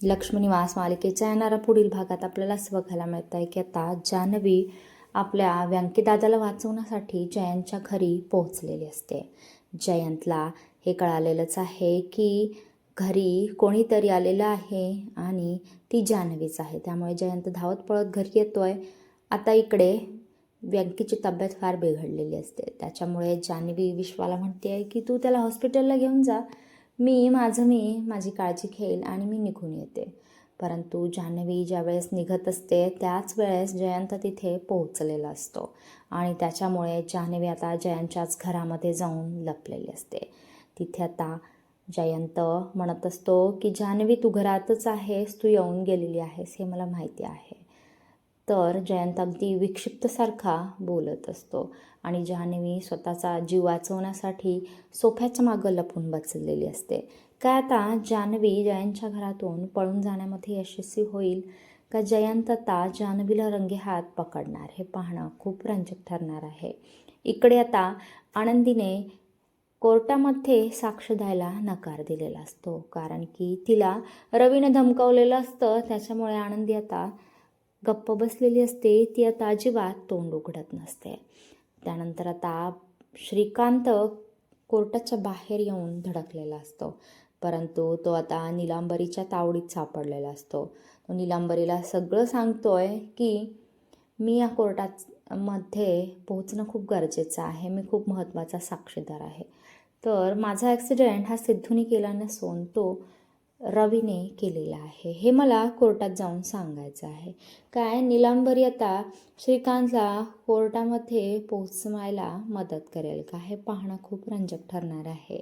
लक्ष्मीनिवास मालिकेच्या येणाऱ्या पुढील भागात आपल्याला असं बघायला मिळतं आहे की आता जान्हवी आपल्या व्यंकीदादाला वाचवण्यासाठी जयंतच्या घरी पोहोचलेली असते. जयंतला हे कळालेलंच आहे की घरी कोणीतरी आलेलं आहे आणि ती जान्हवीच आहे. त्यामुळे जयंत धावत पळत घरी येतोय. आता इकडे व्यंकीची तब्येत फार बिघडलेली असते. त्याच्यामुळे जान्हवी विश्वाला म्हणते आहे की तू त्याला हॉस्पिटलला घेऊन जा, मी माझी काळजी घेईल आणि मी निघून येते. परंतु जान्हवी ज्यावेळेस निघत असते त्याच वेळेस जयंत तिथे पोहोचलेला असतो आणि त्याच्यामुळे जान्हवी आता जयंतच्याच घरामध्ये जाऊन लपलेली असते. तिथे आता जयंत म्हणत असतो की जान्हवी तू घरातच आहेस, तू येऊन गेलेली आहेस हे मला माहिती आहे. तर जयंत अगदी विक्षिप्तसारखा बोलत असतो आणि जान्हवी स्वतःचा जीव वाचवण्यासाठी सोफ्याच्या मागं लपून बसलेली असते. काय आता जान्हवी जयंतच्या घरातून पळून जाण्यामध्ये यशस्वी होईल का जयंत आता जान्हवीला रंगेहात पकडणार हे पाहणं खूप रंजक ठरणार आहे. इकडे आता आनंदीने कोर्टामध्ये साक्ष द्यायला नकार दिलेला असतो, कारण की तिला रवीने धमकावलेलं असतं. त्याच्यामुळे आनंदी आता गप्प बसलेली असते. ती आता अजिबात तोंड उघडत नसते. त्यानंतर आता श्रीकांत कोर्टाच्या बाहेर येऊन धडकलेला असतो, परंतु तो आता नीलांबरीच्या तावडीत सापडलेला असतो. तो नीलांबरीला सगळं सांगतोय की मी या कोर्टामध्ये पोहोचणं खूप गरजेचं आहे, मी खूप महत्त्वाचा साक्षीदार आहे. तर माझा ॲक्सिडेंट हा सिद्धूने केला नसून तो रवीने केलेला आहे, हे मला कोर्टात जाऊन सांगायचं आहे. काय नीलांबरी आता श्रीकांतला कोर्टामध्ये पोहोचवायला मदत करेल का हे पाहणं खूप रंजक ठरणार आहे.